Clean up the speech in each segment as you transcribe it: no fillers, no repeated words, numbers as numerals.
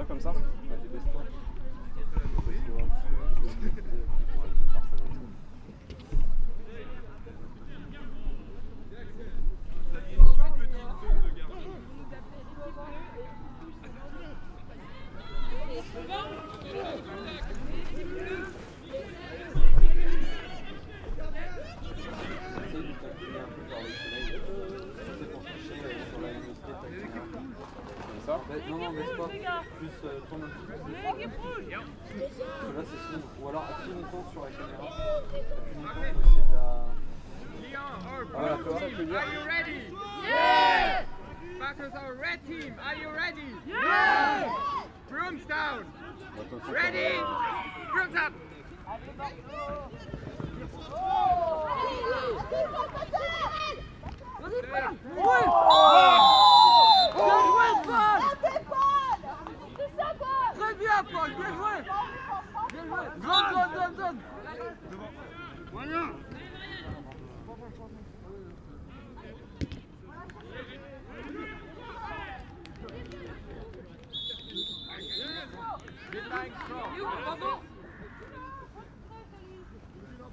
Comme ça? Non, non, baisse pas. Plus tourne un petit peu. Là, c'est sombre. Ou alors appuie uniquement sur la caméra. Appuie uniquement pour essayer de la... Voilà, comme ça, tu peux dire. Are you ready? Yeah! Back with our red team. Are you ready? Yeah! Brooms down. Ready? Brooms up. Très bien, Paul, bien joué! Bien joué! Zone! Moyen!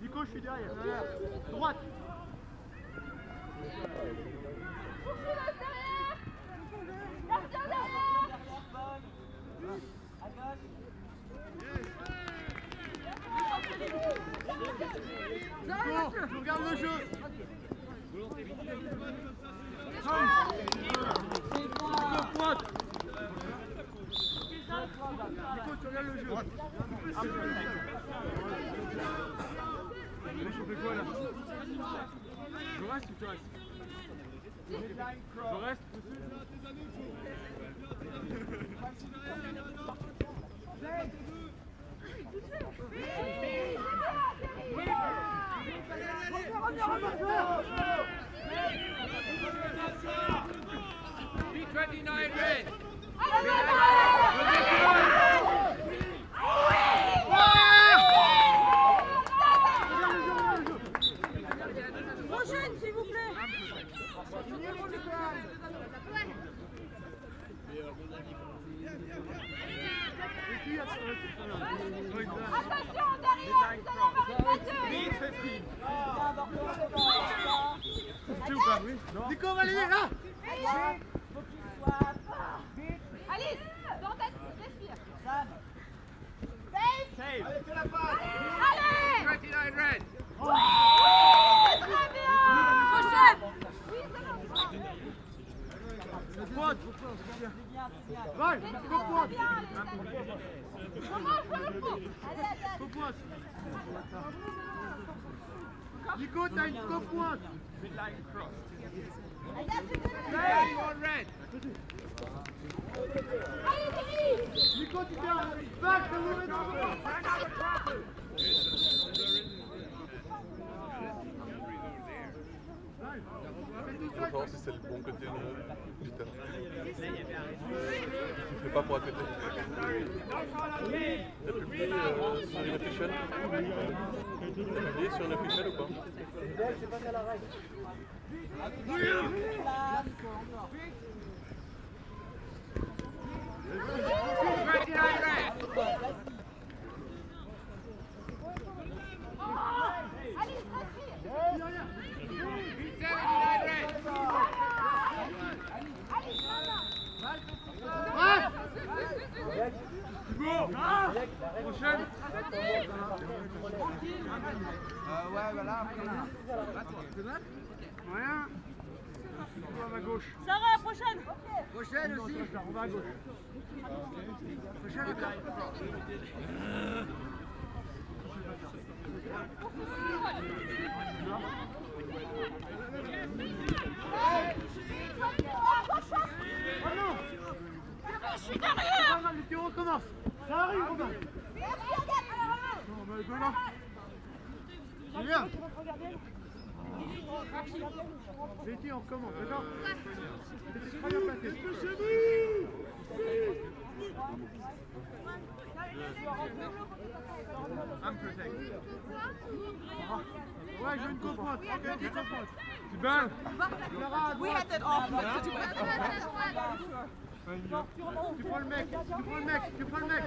Nico, je suis derrière. Droite! Je regarde le jeu. Nico, pointe. Nico, tu regardes le jeu. Je fais quoi là? Je reste ou tu restes? Je reste. B29 red. Prochaine, s'il vous plaît. Attention, derrière, Nico, va aller là. Alice, dans ta tête, respire. Save. Allez, fais la passe. Allez. 29 red. Très bien. Prochaine. Pointe. Va, Nico, pointe. Nico, t'as une co-pointe. Midline cross. Allez, on red. Nico, tu fais un back, ça vous met dans le bras. Faut savoir si c'est le bon côté du terrain. Tu fais pas pour à côté. T'as publié sur une official? T'as publié sur une official ou pas? C'est pas qu'à la règle. Prochaine. Ouais, voilà. Rien. On va à gauche. Sarah, prochaine. Prochaine aussi. On va à gauche. Prochaine. Je suis derrière. Le tir recommence. Ça arrive, Robin. là. Viens. Betty, on recommence, d'accord? C'était très bien placé. I'm protected. Ouais, je veux une confronte. Ok, une confronte. C'est bien. We had that off. Tu prends le mec, tu prends le mec, tu prends le mec.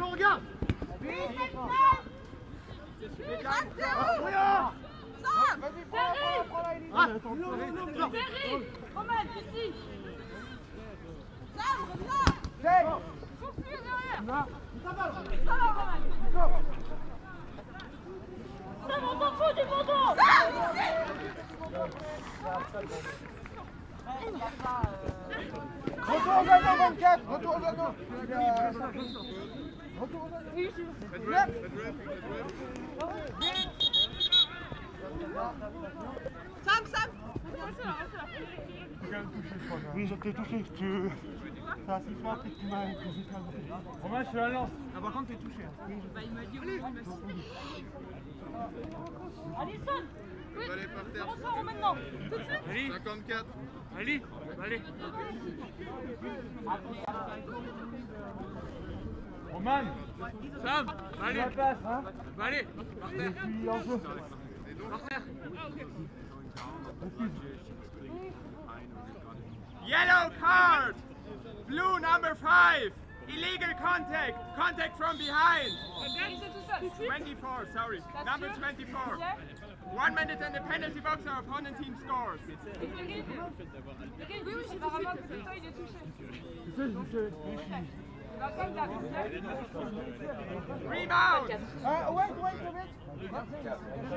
Regarde. Romain, ici. Ça va, on s'en fout du bandeau. Retour aux anneaux 24, retour aux anneaux. Retour aux anneaux. Sam. Oui, je t'ai touché, c'est un sifflement qui m'a touché. Romain, je suis à la lance. Ah, par contre, t'es touché. Bah, il m'a dit oui, Alison. Oui, on ressort maintenant. Tout de suite. Allez. 54. Allez. Romain. Sam. Allez. La place, hein. Allez. Par terre. Par terre. Yellow card. Blue number 5. Illegal contact. Contact from behind. 24, sorry. Number 24. 1 minute in the penalty box, our opponent team scores. Oui, j'ai apparemment que toi il est touché. Rebound. Ouais,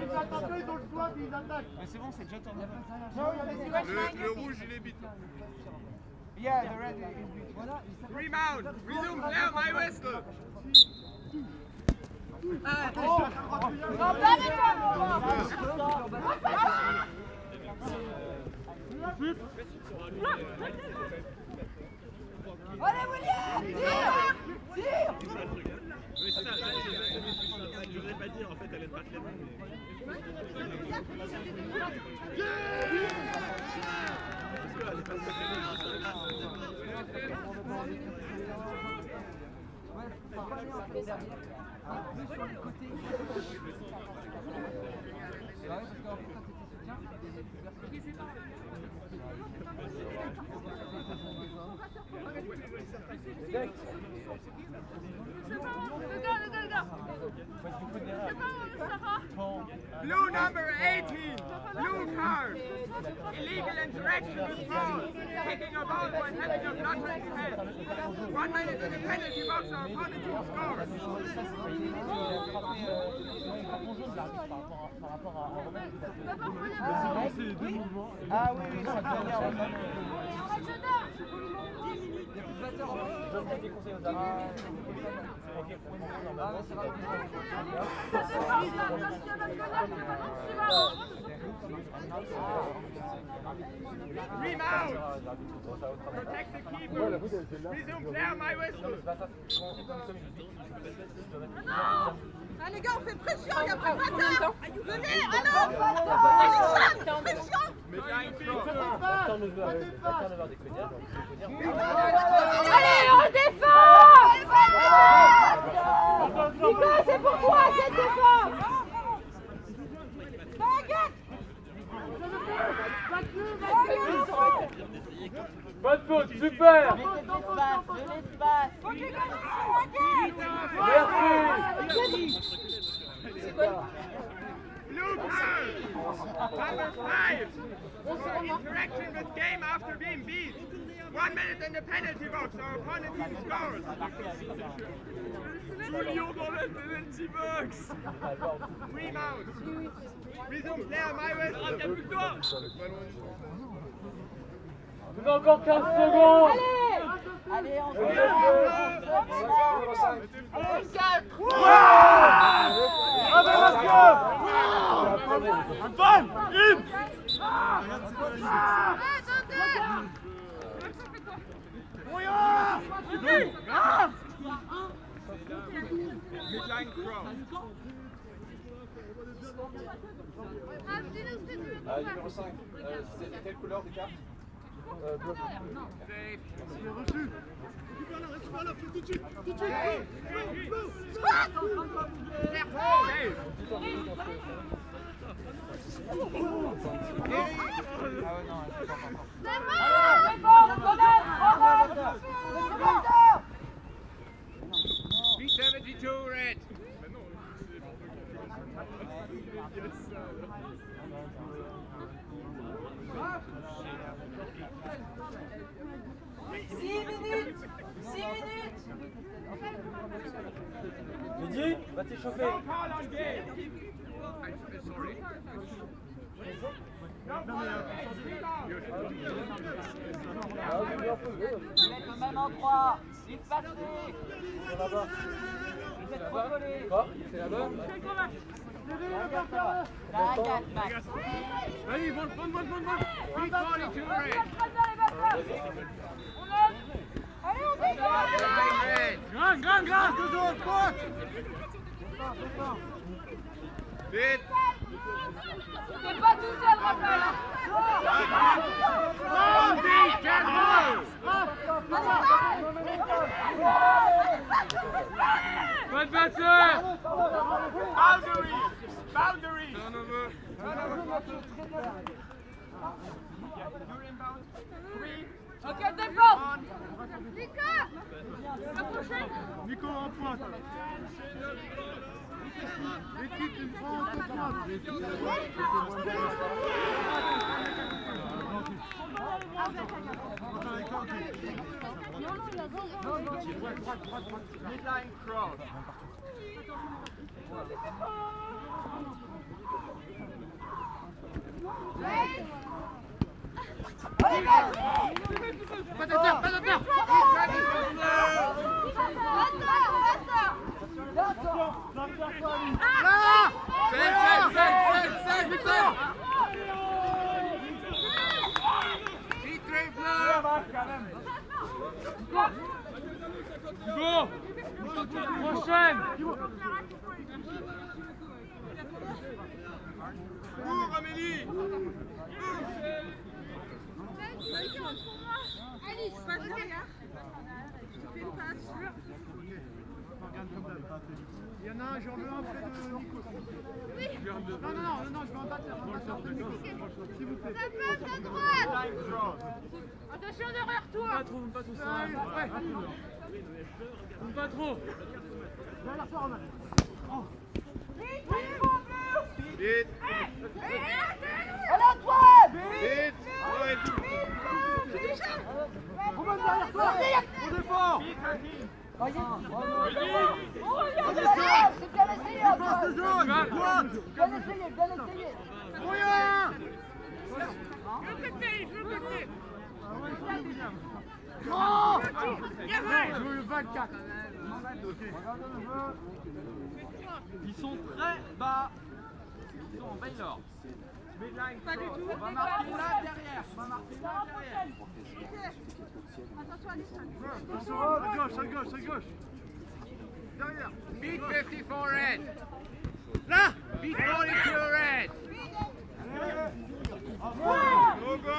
ils attaquent, ils ont le toit, puis ils attaquent. Mais c'est bon, c'est déjà tourné. Le rouge, il est bite. Yeah, the red is big. Rebound. Resume now, my whistle. Allez, William! Tire! Oui, c'est ça. Je voudrais pas dire, en fait, elle est pas très bonne. Blue number 18. Blue card. Illegal interaction with ball. Kicking a ball while having a blocker in his head. 1 minute in the penalty box, our opponent team scores. Ah oui, ça peut aller. Rebound. Protect the keeper. Resume now, my whistle. Ah les gars, on fait pression, il y a pas de bâtard. Venez, alors Alison, pression. Allez, on défend. Nicolas, c'est pour toi cette défense. Bonne faute, super. Merci. Blue card. Number 5. Interaction with game after being beat. 1 minute in the penalty box, our opponent team scores. Julio dans la penalty box. Rebound. Resume now, my whistle. On a encore 15 secondes. Allez. Allez, on se Antoine, une. Midline cross. Numéro 5, c'est quelle couleur des cartes? Bleu. C'est reçu. Récupère là, tout de suite. Tout de suite. B72 red. Mehdi, va t'échauffer. Mettre le même endroit. Vite passer. Là-bas. Vous êtes trop collés. Quoi? C'est là-bas? La gaffe, Max. Allez, bon. B42 red. Allez, on dégage. Grande, deux autres, côte. Vite. T'es pas tout seul, Raphaël. Bonne passeur. Boundary. Ok, défense. Nico. La prochaine. Nico en pointe. L'équipe une France en pointe. Midline cross. Pas de terre. Go. Prochaine. Cours, Amélie. Allez, je passe derrière. Je fais une passe. Il y en a un, j'en veux un près de Nico. Oui. Non, je vais en battre. S'il vous plaît. Ça passe à droite. Attention derrière toi. Pas tout ça. Pas trop. Derrière toi, Romain. Vite. Allez, Antoine. Vite. Romain, derrière toi. On défend. Oh, regardez, c'est bien essayé, Passe Antoine. de zone. Droite. Bien essayé, bien essayé. Moyen. Non. Je veux le 24. Ils sont très bas. Ils sont en Baylor. Midline Pas du cross. tout. On va marquer là derrière. Attention à l'Espagne. Attention, à gauche. Derrière. Beat 54 red. Là. Beat 42 red. No go.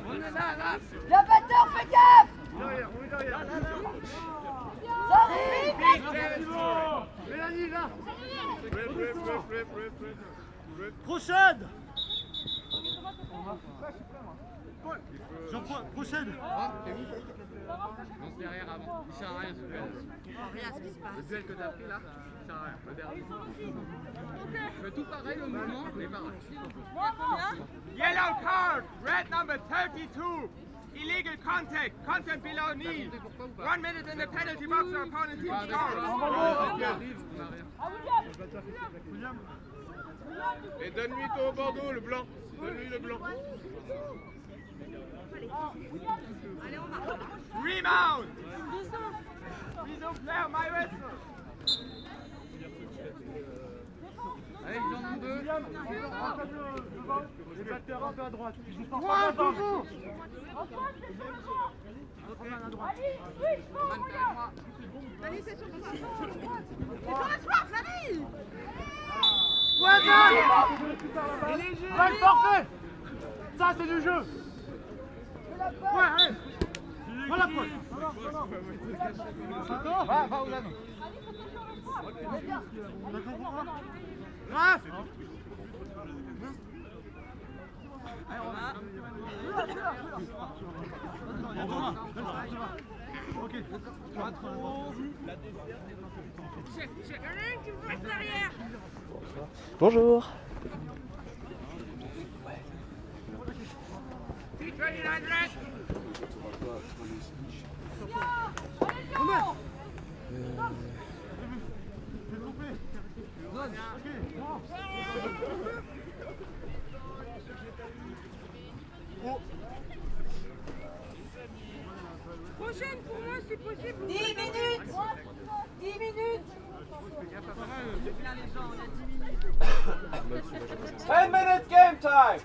On est là. Le batteur, fais gaffe. Derrière, on est derrière. Ça arrive. Mélanie, là. Red. Prochaine. Jean-Paul, prochaine. Lance derrière avant. Il sert à rien ce duel. Le duel que t'as pris là, il sert à rien. Le dernier. Je fais tout pareil au mouvement, mais pareil. Yellow card, red number 32. Illegal contact, content below knee. 1 minute in the penalty box or opponent team scores. Et donne-lui ton bandeau, le blanc. Donne-lui le blanc. Rebound! Mise au clair, my wrestler. Allez, ils en ont deux. Les batteurs un peu à droite. Trois, toujours. Allez, c'est sur le soir, Flavie. Ouais, Zach, parfait. Ça, c'est du jeu. Ouais, allez. Voilà, Paul. Va où là, non. Bonjour. Prochaine pour moi, c'est possible. 10 minutes. 10 minutes. 10 minutes game time!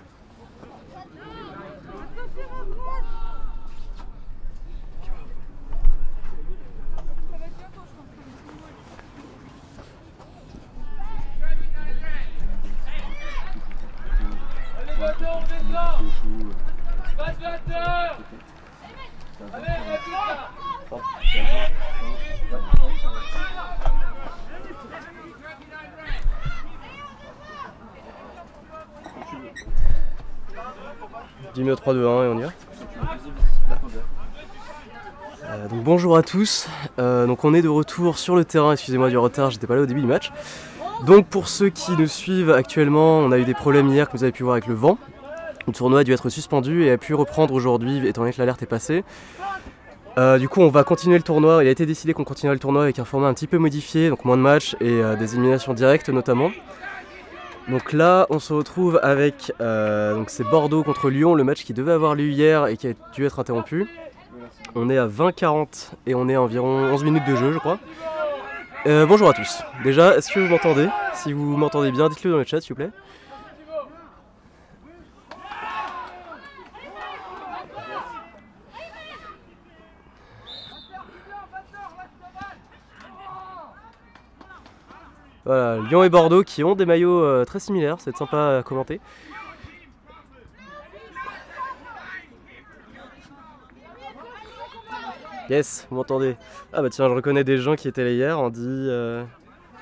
Dis-moi 3, 2, 1 et on y va. Donc bonjour à tous, donc on est de retour sur le terrain, excusez-moi du retard, j'étais pas là au début du match. Donc pour ceux qui nous suivent actuellement, on a eu des problèmes hier que vous avez pu voir avec le vent. Le tournoi a dû être suspendu et a pu reprendre aujourd'hui étant donné que l'alerte est passée. Du coup on va continuer le tournoi, il a été décidé qu'on continuera le tournoi avec un format un petit peu modifié, donc moins de matchs et des éliminations directes notamment. Donc là on se retrouve avec donc c'est Bordeaux contre Lyon, le match qui devait avoir lieu hier et qui a dû être interrompu. On est à 20-40 et on est à environ 11 minutes de jeu je crois. Bonjour à tous. Déjà, est-ce que vous m'entendez? Si vous m'entendez bien, dites-le dans le chat s'il vous plaît. Voilà, Lyon et Bordeaux qui ont des maillots très similaires, c'est sympa à commenter. Yes, vous m'entendez? Ah bah tiens, je reconnais des gens qui étaient là hier, on dit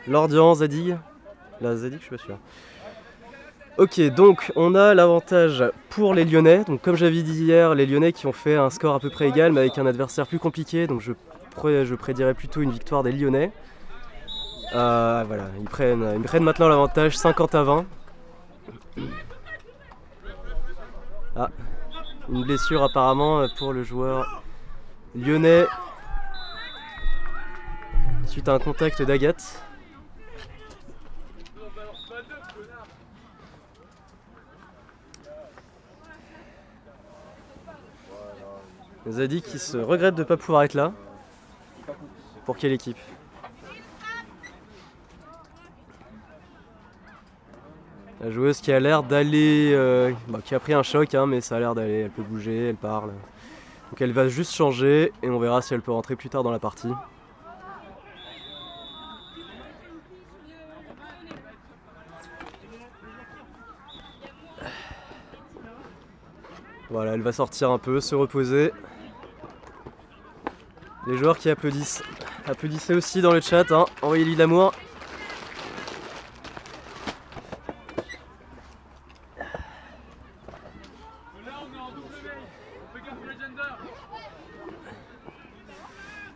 Lordian, Zadig. La Zadig, je suis pas sûr. Ok, donc on a l'avantage pour les Lyonnais. Donc comme j'avais dit hier, les Lyonnais qui ont fait un score à peu près égal mais avec un adversaire plus compliqué. Donc je prédirais plutôt une victoire des Lyonnais. Voilà, ils prennent maintenant l'avantage 50-20. Ah, une blessure apparemment pour le joueur lyonnais suite à un contact d'Agathe. Zadig qui se regrette de ne pas pouvoir être là. Pour quelle équipe? La joueuse qui a l'air d'aller, qui a pris un choc hein, mais ça a l'air d'aller, elle peut bouger, elle parle. Donc elle va juste changer et on verra si elle peut rentrer plus tard dans la partie. Voilà, elle va sortir un peu, se reposer. Les joueurs qui applaudissent, applaudissez aussi dans le chat, hein. Envoyez-lui de l'amour.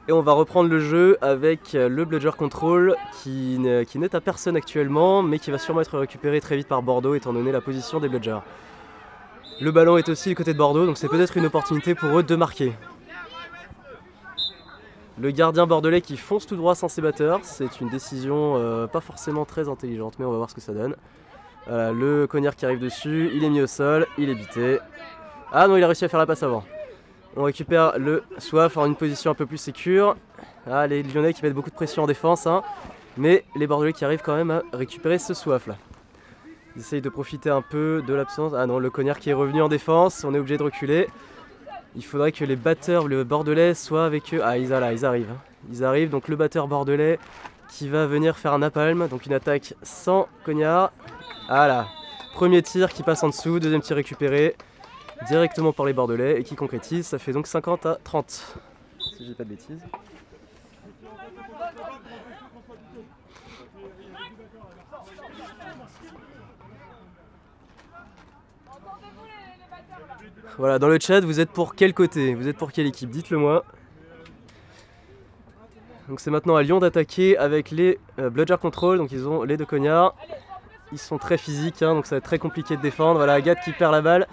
Et on va reprendre le jeu avec le Bludger Control qui n'est à personne actuellement mais qui va sûrement être récupéré très vite par Bordeaux étant donné la position des Bludgers. Le ballon est aussi du côté de Bordeaux donc c'est peut-être une opportunité pour eux de marquer. Le gardien bordelais qui fonce tout droit sans ses batteurs, c'est une décision pas forcément très intelligente mais on va voir ce que ça donne. Voilà, le cognard qui arrive dessus, il est mis au sol, il est bité. Ah non, il a réussi à faire la passe avant. On récupère le Soif en une position un peu plus sécure. Ah, les Lyonnais qui mettent beaucoup de pression en défense, hein. Mais les Bordelais qui arrivent quand même à récupérer ce Soif là. Ils essayent de profiter un peu de l'absence. Ah non, le cognard qui est revenu en défense, on est obligé de reculer. Il faudrait que les batteurs, le Bordelais, soient avec eux. Ah, ils arrivent. Ils arrivent, donc le batteur bordelais qui va venir faire un napalm, donc une attaque sans cognard. Voilà, premier tir qui passe en dessous, deuxième tir récupéré directement par les Bordelais et qui concrétise. Ça fait donc 50 à 30, si j'ai pas de bêtises. Voilà, dans le chat, vous êtes pour quel côté? Vous êtes pour quelle équipe? Dites-le moi. Donc c'est maintenant à Lyon d'attaquer avec les Bludger Control, donc ils ont les deux cognards. Ils sont très physiques, hein, donc ça va être très compliqué de défendre. Voilà, Agathe qui perd la balle.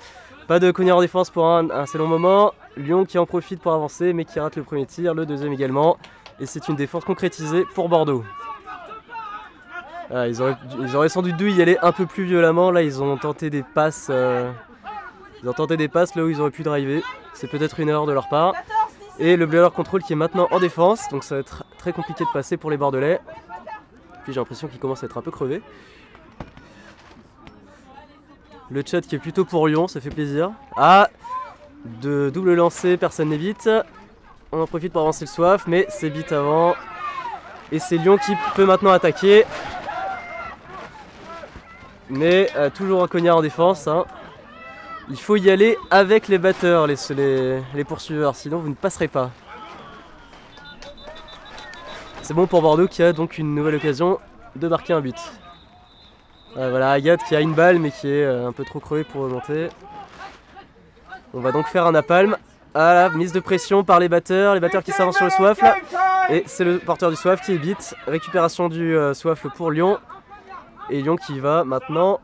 Pas de cognard en défense pour un assez long moment. Lyon qui en profite pour avancer, mais qui rate le premier tir, le deuxième également. Et c'est une défense concrétisée pour Bordeaux. Ils auraient sans doute dû y aller un peu plus violemment. Là, ils ont tenté des passes... Ils ont tenté des passes là où ils auraient pu driver. C'est peut-être une erreur de leur part. Et le Bludger Control qui est maintenant en défense. Donc ça va être très compliqué de passer pour les Bordelais. Puis j'ai l'impression qu'ils commencent à être un peu crevés. Le chat qui est plutôt pour Lyon, ça fait plaisir. Ah, de double lancer, personne n'évite. On en profite pour avancer le Soif, mais c'est bit avant. Et c'est Lyon qui peut maintenant attaquer. Mais toujours un cognard en défense, hein. Il faut y aller avec les batteurs, les poursuiveurs, sinon vous ne passerez pas. C'est bon pour Bordeaux qui a donc une nouvelle occasion de marquer un but. Voilà, Agathe qui a une balle mais qui est un peu trop crevée pour remonter. On va donc faire un napalm. Ah là, mise de pression par les batteurs qui s'avancent sur le Soif là. Et c'est le porteur du Soif qui est bit. Récupération du Soif pour Lyon. Et Lyon qui va maintenant...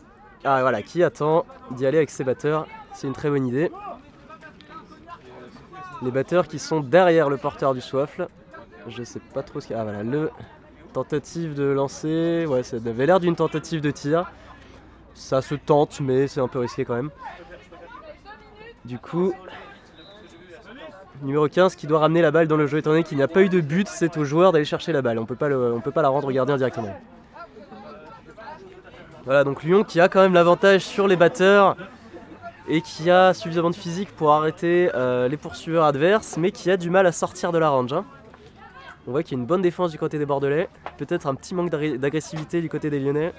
Ah voilà, qui attend d'y aller avec ses batteurs, c'est une très bonne idée. Les batteurs qui sont derrière le porteur du Soif. Je sais pas trop ce qu'il y a. Ah voilà, le tentative de lancer, ouais, ça avait l'air d'une tentative de tir. Ça se tente, mais c'est un peu risqué quand même. Du coup, numéro 15 qui doit ramener la balle dans le jeu, étant donné qu'il n'y a pas eu de but, c'est au joueur d'aller chercher la balle. On peut pas la rendre au gardien directement. Voilà, donc Lyon qui a quand même l'avantage sur les batteurs et qui a suffisamment de physique pour arrêter les poursuiveurs adverses, mais qui a du mal à sortir de la range, hein. On voit qu'il y a une bonne défense du côté des Bordelais, peut-être un petit manque d'agressivité du côté des Lyonnais.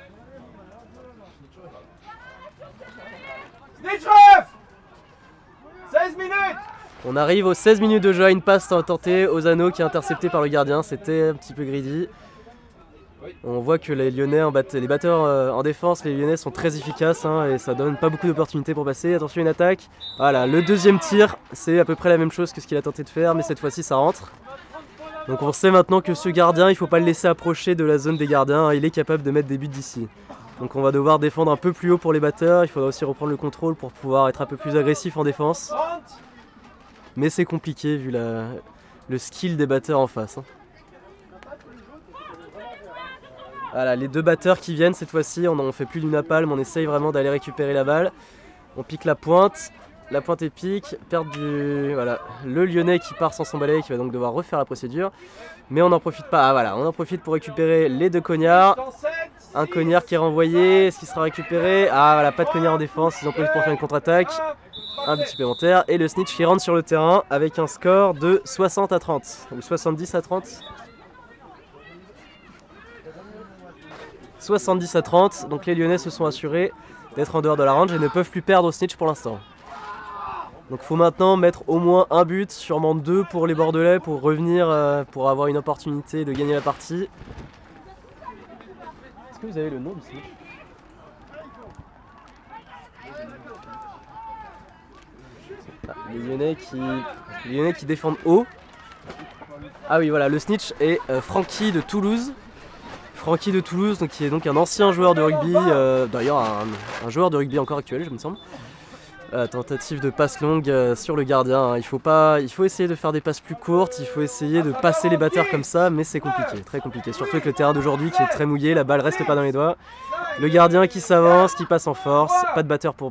Snitchef 16 minutes. On arrive aux 16 minutes de jeu, une passe tentée aux anneaux qui est interceptée par le gardien, c'était un petit peu greedy. On voit que les Lyonnais, les batteurs en défense, les Lyonnais sont très efficaces, hein, et ça donne pas beaucoup d'opportunités pour passer. Attention, une attaque. Voilà, le deuxième tir, c'est à peu près la même chose que ce qu'il a tenté de faire, mais cette fois-ci ça rentre. Donc on sait maintenant que ce gardien, il ne faut pas le laisser approcher de la zone des gardiens, hein, il est capable de mettre des buts d'ici. Donc on va devoir défendre un peu plus haut pour les batteurs, il faudra aussi reprendre le contrôle pour pouvoir être un peu plus agressif en défense. Mais c'est compliqué vu le skill des batteurs en face, hein. Voilà, les deux batteurs qui viennent cette fois-ci, on fait plus du napalm, on essaye vraiment d'aller récupérer la balle. On pique la pointe est pique, perte du... Voilà, le Lyonnais qui part sans son balai, qui va donc devoir refaire la procédure. Mais on n'en profite pas, ah voilà, on en profite pour récupérer les deux cognards. Un cognard qui est renvoyé, est-ce qu'il sera récupéré? Ah voilà, pas de cognard en défense, ils en profitent pour faire une contre-attaque. Un but supplémentaire, et le snitch qui rentre sur le terrain avec un score de 60 à 30, ou 70 à 30. 70 à 30, donc les Lyonnais se sont assurés d'être en dehors de la range et ne peuvent plus perdre au snitch pour l'instant. Donc il faut maintenant mettre au moins un but, sûrement deux pour les Bordelais pour revenir, pour avoir une opportunité de gagner la partie. Est-ce que vous avez le nom du snitch? Les Lyonnais qui défendent haut. Ah oui voilà, le snitch est Francky de Toulouse. Francky de Toulouse, donc, qui est donc un ancien joueur de rugby, d'ailleurs un joueur de rugby encore actuel, je me semble. Tentative de passe longue sur le gardien, hein. Il faut essayer de faire des passes plus courtes, il faut essayer de passer les batteurs comme ça, mais c'est compliqué, très compliqué. Surtout avec le terrain d'aujourd'hui qui est très mouillé, la balle reste pas dans les doigts. Le gardien qui s'avance, qui passe en force, pas de batteur pour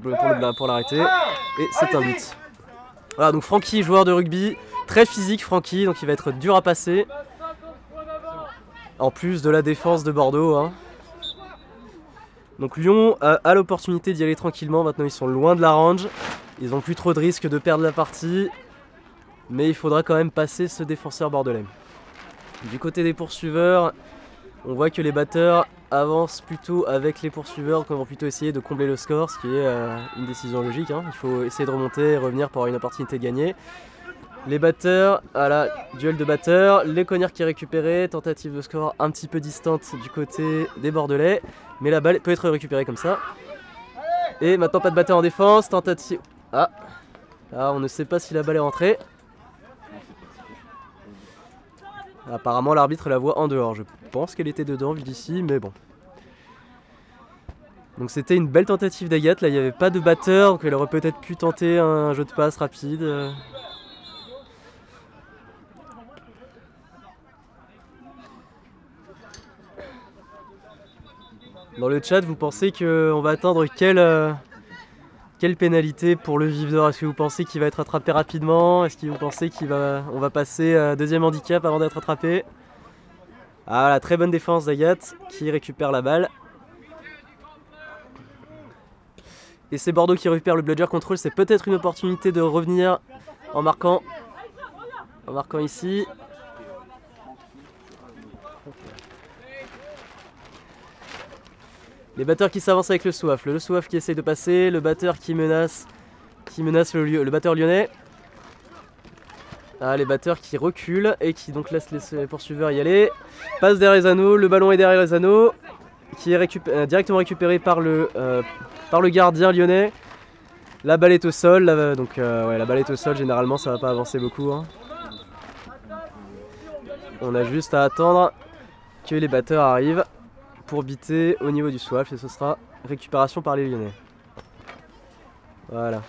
l'arrêter, et c'est un but. Voilà, donc Francky, joueur de rugby, très physique Francky, donc il va être dur à passer. En plus de la défense de Bordeaux. Hein. Donc Lyon a l'opportunité d'y aller tranquillement, maintenant ils sont loin de la range. Ils n'ont plus trop de risques de perdre la partie. Mais il faudra quand même passer ce défenseur bordelais. Du côté des poursuiveurs, on voit que les batteurs avancent plutôt avec les poursuiveurs, qui vont plutôt essayer de combler le score, ce qui est une décision logique. Hein. Il faut essayer de remonter et revenir pour avoir une opportunité de gagner. Les batteurs, voilà, duel de batteurs, les cognards qui est récupéré, tentative de score un petit peu distante du côté des bordelais, mais la balle peut être récupérée comme ça. Et maintenant pas de batteur en défense, tentative... Ah, on ne sait pas si la balle est rentrée. Apparemment l'arbitre la voit en dehors, je pense qu'elle était dedans vu d'ici, mais bon. Donc c'était une belle tentative d'Agathe, là il n'y avait pas de batteur, donc elle aurait peut-être pu tenter un jeu de passe rapide. Dans le chat, vous pensez qu'on va atteindre quelle pénalité pour le vif d'or? Est-ce que vous pensez qu'il va être attrapé rapidement? Est-ce que vous pensez qu'on va passer deuxième handicap avant d'être attrapé? Ah voilà, très bonne défense d'Agathe qui récupère la balle. Et c'est Bordeaux qui récupère le bludger control, c'est peut-être une opportunité de revenir en marquant ici. Les batteurs qui s'avancent avec le Souaf qui essaye de passer, le batteur qui menace le batteur lyonnais. Ah, les batteurs qui reculent et qui donc laissent les poursuiveurs y aller. Passe derrière les anneaux, le ballon est derrière les anneaux, qui est directement récupéré par le gardien lyonnais. La balle est au sol, ouais, la balle est au sol, généralement ça va pas avancer beaucoup. Hein. On a juste à attendre que les batteurs arrivent pour biter au niveau du Souaf et ce sera récupération par les Lyonnais. Voilà.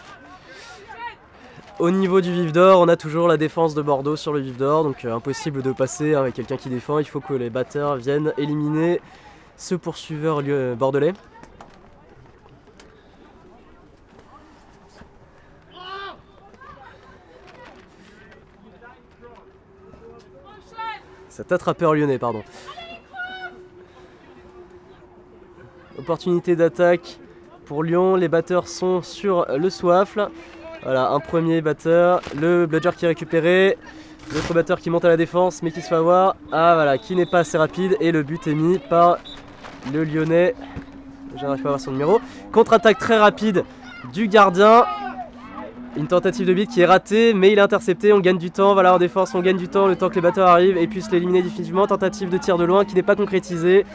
Au niveau du vif d'or, on a toujours la défense de Bordeaux sur le vif d'or, donc impossible de passer avec quelqu'un qui défend, il faut que les batteurs viennent éliminer ce poursuiveur bordelais. Cet attrapeur lyonnais, pardon. Opportunité d'attaque pour Lyon, les batteurs sont sur le Souafle. Voilà, un premier batteur, le bludger qui est récupéré, l'autre batteur qui monte à la défense mais qui se fait avoir. Ah voilà, qui n'est pas assez rapide et le but est mis par le Lyonnais. J'arrive pas à voir son numéro. Contre-attaque très rapide du gardien. Une tentative de beat qui est ratée mais il est intercepté, on gagne du temps, voilà en défense on gagne du temps le temps que les batteurs arrivent et puissent l'éliminer définitivement. Tentative de tir de loin qui n'est pas concrétisée,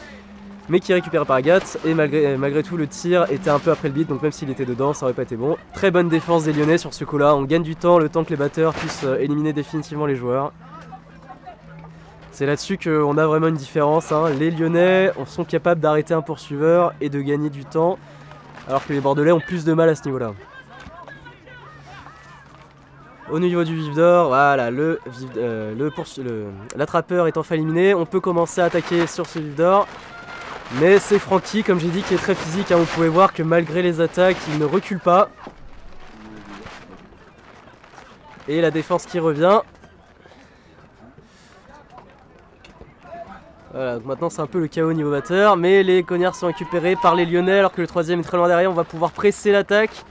mais qui est récupéré par Agathe, et malgré tout le tir était un peu après le beat, donc même s'il était dedans ça aurait pas été bon. Très bonne défense des Lyonnais sur ce coup là, on gagne du temps, le temps que les batteurs puissent éliminer définitivement les joueurs. C'est là-dessus qu'on a vraiment une différence, hein. Les Lyonnais sont capables d'arrêter un poursuiveur et de gagner du temps, alors que les Bordelais ont plus de mal à ce niveau là. Au niveau du vif d'or, voilà, l'attrapeur est enfin éliminé, on peut commencer à attaquer sur ce vif d'or. Mais c'est Francky, comme j'ai dit, qui est très physique, hein. Vous pouvez voir que malgré les attaques, il ne recule pas. Et la défense qui revient. Voilà, donc maintenant c'est un peu le chaos au niveau batteur, mais les cognards sont récupérés par les Lyonnais alors que le troisième est très loin derrière, on va pouvoir presser l'attaque.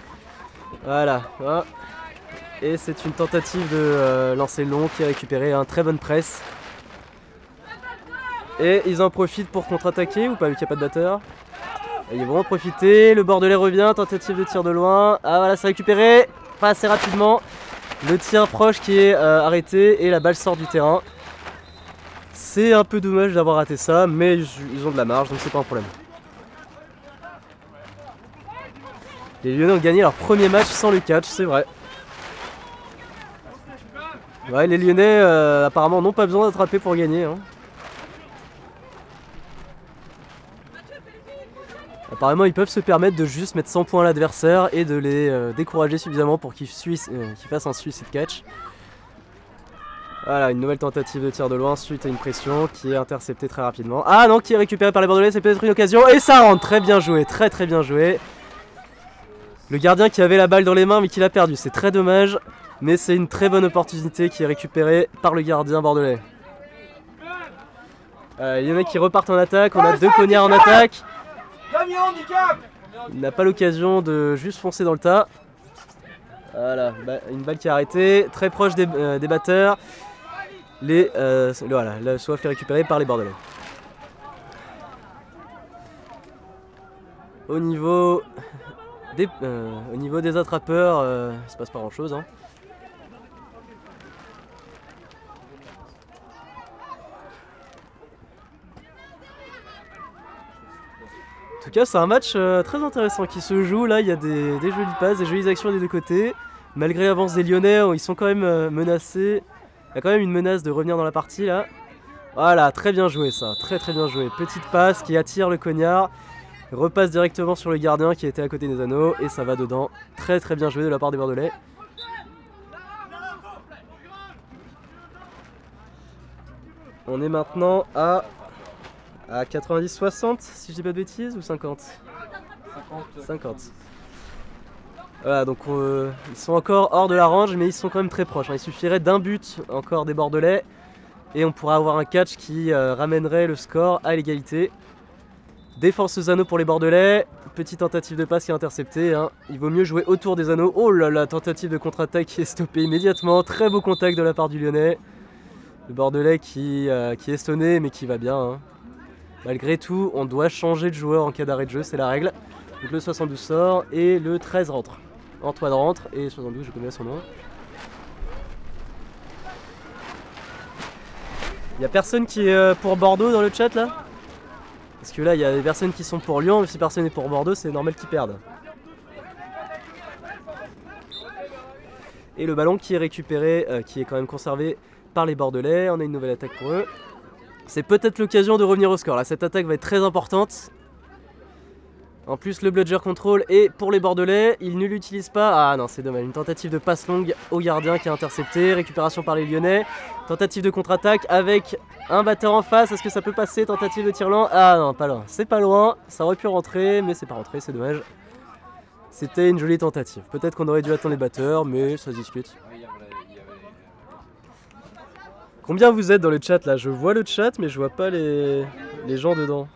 Voilà, voilà. Et c'est une tentative de lancer long qui est récupérée, hein. Très bonne presse. Et ils en profitent pour contre-attaquer ou pas vu qu'il n'y a pas de batteur. Et ils vont en profiter, le Bordelais revient, tentative de tir de loin. Ah voilà, c'est récupéré, pas assez rapidement. Le tir proche qui est arrêté et la balle sort du terrain. C'est un peu dommage d'avoir raté ça, mais ils ont de la marge, donc c'est pas un problème. Les Lyonnais ont gagné leur premier match sans le catch, c'est vrai. Ouais, les Lyonnais apparemment n'ont pas besoin d'attraper pour gagner. Hein. Apparemment ils peuvent se permettre de juste mettre 100 points à l'adversaire et de les décourager suffisamment pour qu'ils fassent un suicide catch. Voilà, une nouvelle tentative de tir de loin suite à une pression qui est interceptée très rapidement. Ah non, qui est récupérée par les Bordelais, c'est peut-être une occasion. Et ça rentre, très bien joué, très bien joué. Le gardien qui avait la balle dans les mains mais qui l'a perdue, c'est très dommage. Mais c'est une très bonne opportunité qui est récupérée par le gardien bordelais. Il y en a qui repartent en attaque, on a 2 cognards en attaque. Il n'a pas l'occasion de juste foncer dans le tas. Voilà, une balle qui est arrêtée, très proche des batteurs. Voilà, la soif est récupérée par les Bordelais. Au niveau des attrapeurs, il se passe pas grand chose. Hein. En tout cas, c'est un match très intéressant qui se joue. Là, il y a des jolies passes, des jolies actions des deux côtés. Malgré l'avance des Lyonnais, ils sont quand même menacés. Il y a quand même une menace de revenir dans la partie là. Voilà, très bien joué ça, très bien joué. Petite passe qui attire le cognard. Repasse directement sur le gardien qui était à côté des anneaux et ça va dedans. Très bien joué de la part des Bordelais. On est maintenant à 90-60 si je dis pas de bêtises ou 50 50. Voilà, donc ils sont encore hors de la range mais ils sont quand même très proches. Il suffirait d'un but encore des Bordelais et on pourrait avoir un catch qui ramènerait le score à l'égalité. Défense aux anneaux pour les Bordelais, petite tentative de passe qui est interceptée. Hein. Il vaut mieux jouer autour des anneaux. Oh là là, tentative de contre-attaque qui est stoppée immédiatement. Très beau contact de la part du Lyonnais. Le Bordelais qui est sonné mais qui va bien. Hein. Malgré tout, on doit changer de joueur en cas d'arrêt de jeu, c'est la règle. Donc le 72 sort et le 13 rentre. Antoine rentre et 72, je connais son nom. Il n'y a personne qui est pour Bordeaux dans le chat là? Parce que là, il y a des personnes qui sont pour Lyon, mais si personne n'est pour Bordeaux, c'est normal qu'ils perdent. Et le ballon qui est récupéré, qui est quand même conservé par les Bordelais. On a une nouvelle attaque pour eux. C'est peut-être l'occasion de revenir au score. Là, cette attaque va être très importante. En plus, le bludger control est pour les Bordelais. Ils ne l'utilisent pas. Ah non, c'est dommage. Une tentative de passe longue au gardien qui est interceptée. Récupération par les Lyonnais. Tentative de contre-attaque avec un batteur en face. Est-ce que ça peut passer? Tentative de tir lent. Ah non, pas loin. C'est pas loin. Ça aurait pu rentrer, mais c'est pas rentré. C'est dommage. C'était une jolie tentative. Peut-être qu'on aurait dû attendre les batteurs, mais ça se discute. Combien vous êtes dans le chat là? Je vois le chat, mais je vois pas les gens dedans.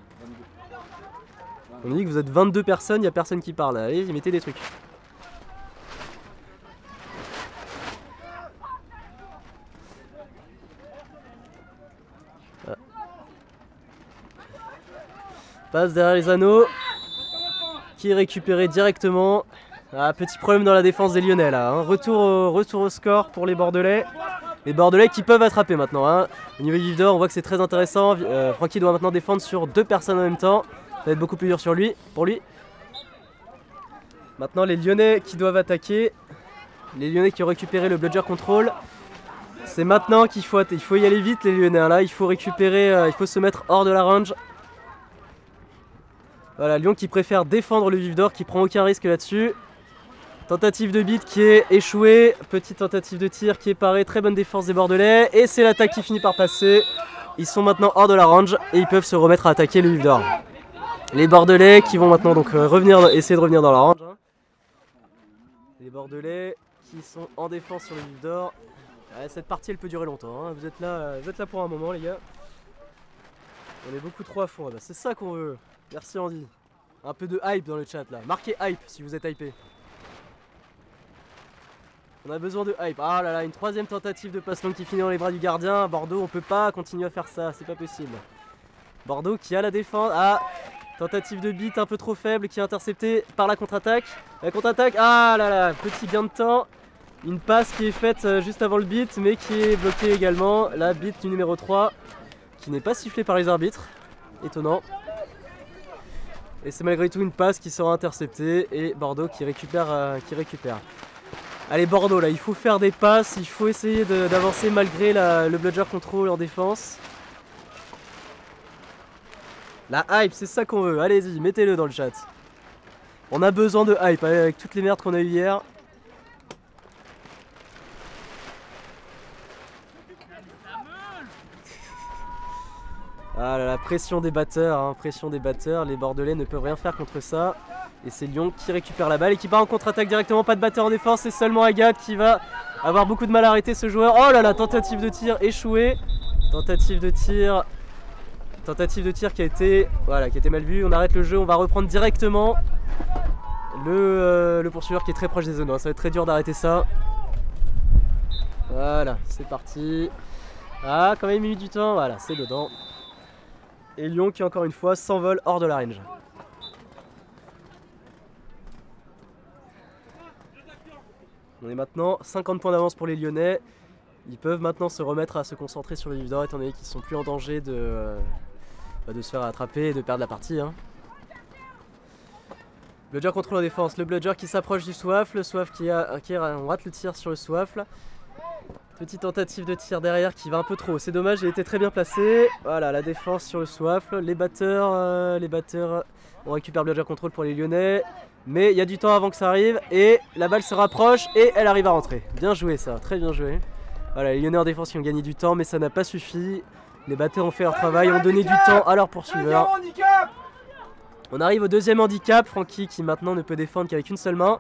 On me dit que vous êtes 22 personnes, il n'y a personne qui parle. Allez, mettez des trucs. Ah. Passe derrière les anneaux. Qui est récupéré directement. Ah, petit problème dans la défense des Lyonnais là. Hein. Retour au score pour les Bordelais. Les Bordelais qui peuvent attraper maintenant. Hein. Au niveau du vif d'or, on voit que c'est très intéressant. Francky doit maintenant défendre sur 2 personnes en même temps. Ça va être beaucoup plus dur pour lui. Maintenant les Lyonnais qui doivent attaquer. Les Lyonnais qui ont récupéré le bludger control. C'est maintenant qu'il faut y aller vite les Lyonnais. Là, il faut récupérer, il faut se mettre hors de la range. Voilà, Lyon qui préfère défendre le vif d'or, qui prend aucun risque là-dessus. Tentative de beat qui est échouée. Petite tentative de tir qui est parée. Très bonne défense des Bordelais. Et c'est l'attaque qui finit par passer. Ils sont maintenant hors de la range et ils peuvent se remettre à attaquer le vif d'or. Les Bordelais qui vont maintenant donc essayer de revenir dans la range. Hein. Les Bordelais qui sont en défense sur le vif d'or. Ouais, cette partie elle peut durer longtemps. Hein. Vous êtes là pour un moment les gars. On est beaucoup trop à fond. Bah, c'est ça qu'on veut. Merci Andy. Un peu de hype dans le chat là. Marquez hype si vous êtes hypé. On a besoin de hype. Ah là là, une troisième tentative de passe longue qui finit dans les bras du gardien. Bordeaux, on peut pas continuer à faire ça, c'est pas possible. Bordeaux qui a la défense. Ah, tentative de beat un peu trop faible qui est interceptée par la contre-attaque. La contre-attaque, ah là là, petit gain de temps. Une passe qui est faite juste avant le beat, mais qui est bloquée également. La beat du numéro 3, qui n'est pas sifflée par les arbitres. Étonnant. Et c'est malgré tout une passe qui sera interceptée et Bordeaux qui récupère. Allez Bordeaux là, il faut faire des passes, il faut essayer d'avancer malgré le bludger control en défense. La hype, c'est ça qu'on veut, allez-y, mettez-le dans le chat. On a besoin de hype avec toutes les merdes qu'on a eues hier. Ah là là, pression des batteurs, hein, pression des batteurs. Les Bordelais ne peuvent rien faire contre ça. Et c'est Lyon qui récupère la balle et qui part en contre-attaque directement. Pas de batteur en défense, c'est seulement Agathe qui va avoir beaucoup de mal à arrêter ce joueur. Oh là là, tentative de tir échouée. Tentative de tir qui a été, voilà, qui a été mal vue. On arrête le jeu, on va reprendre directement le poursuiveur qui est très proche des zones. Ça va être très dur d'arrêter ça. Voilà, c'est parti. Ah, quand même 1 minute du temps, voilà, c'est dedans. Et Lyon qui encore une fois s'envole hors de la range. On est maintenant 50 points d'avance pour les Lyonnais. Ils peuvent maintenant se remettre à se concentrer sur le vif d'or étant donné qu'ils sont plus en danger de se faire attraper et de perdre la partie. Hein. Bludger contrôle en défense, le Bludger qui s'approche du Soif, le Soif on rate le tir sur le Soif. Petite tentative de tir derrière qui va un peu trop, c'est dommage, il était très bien placé. Voilà, la défense sur le Soif, les batteurs on récupère Bludger contrôle pour les Lyonnais. Mais il y a du temps avant que ça arrive et la balle se rapproche et elle arrive à rentrer. Bien joué ça, très bien joué. Voilà, les Lyonnais en défense qui ont gagné du temps mais ça n'a pas suffi. Les batteurs ont fait leur travail, ont donné du temps à leurs poursuiveurs. On arrive au deuxième handicap, Francky qui maintenant ne peut défendre qu'avec une seule main.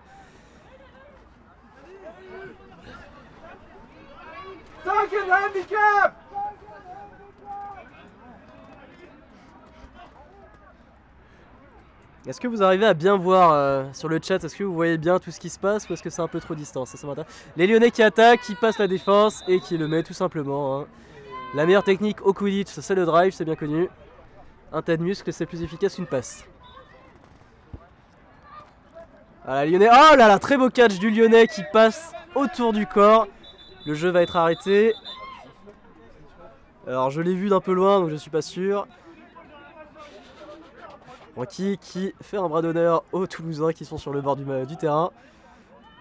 handicap. Est-ce que vous arrivez à bien voir sur le chat, est-ce que vous voyez bien tout ce qui se passe ou est-ce que c'est un peu trop distant? Ça m'intéresse. Les Lyonnais qui attaquent, qui passent la défense et qui le met tout simplement. Hein. La meilleure technique au Quidditch, c'est le drive, c'est bien connu. Un tas de muscles, c'est plus efficace qu'une passe. Voilà, Lyonnais. Oh là là, très beau catch du Lyonnais qui passe autour du corps. Le jeu va être arrêté. Alors je l'ai vu d'un peu loin, donc je suis pas sûr. Francky qui fait un bras d'honneur aux Toulousains qui sont sur le bord du terrain.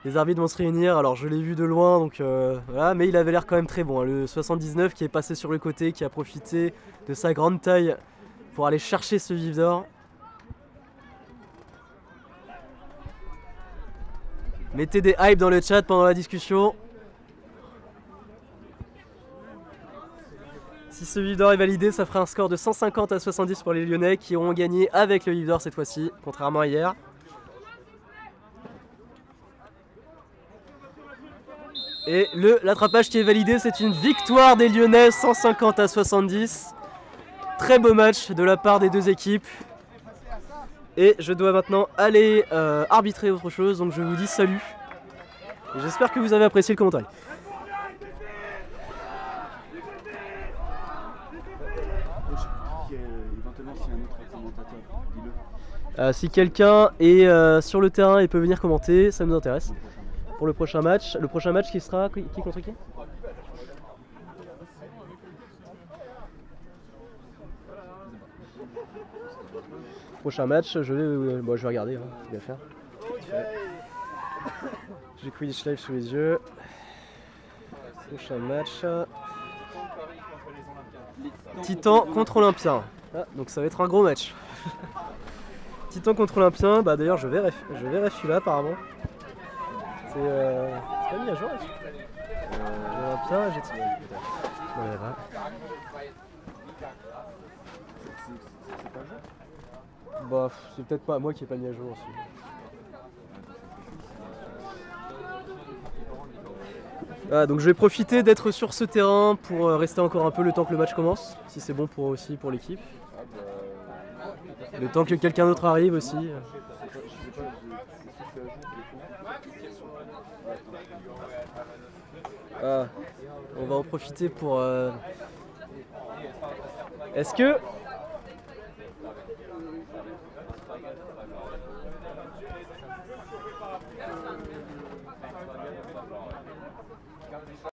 Les arbitres vont se réunir, alors je l'ai vu de loin, donc voilà, mais il avait l'air quand même très bon. Hein. Le 79 qui est passé sur le côté, qui a profité de sa grande taille pour aller chercher ce vif d'or. Mettez des hype dans le chat pendant la discussion. Si ce vif d'or est validé, ça fera un score de 150 à 70 pour les Lyonnais qui auront gagné avec le vif d'or cette fois-ci, contrairement à hier. Et l'attrapage qui est validé, c'est une victoire des Lyonnais, 150 à 70. Très beau match de la part des deux équipes. Et je dois maintenant aller arbitrer autre chose, donc je vous dis salut. J'espère que vous avez apprécié le commentaire. Si quelqu'un est sur le terrain et peut venir commenter, ça nous intéresse. Pour le prochain match qui sera qui contre qui? Prochain match, je vais regarder, hein, je vais faire. J'ai Quidditch Live sous les yeux. Prochain match. Titan contre Olympien. Ah, donc ça va être un gros match. Titan contre Olympien, bah d'ailleurs je verrai celui-là apparemment. C'est pas mis à jour là-dessus. Olympien, j'ai tiré peut-être. Voilà. Bah c'est peut-être pas moi qui ai pas mis à jour aussi. Ah, donc je vais profiter d'être sur ce terrain pour rester encore un peu le temps que le match commence, si c'est bon pour l'équipe. Le temps que quelqu'un d'autre arrive aussi. Ah, on va en profiter pour... Est-ce que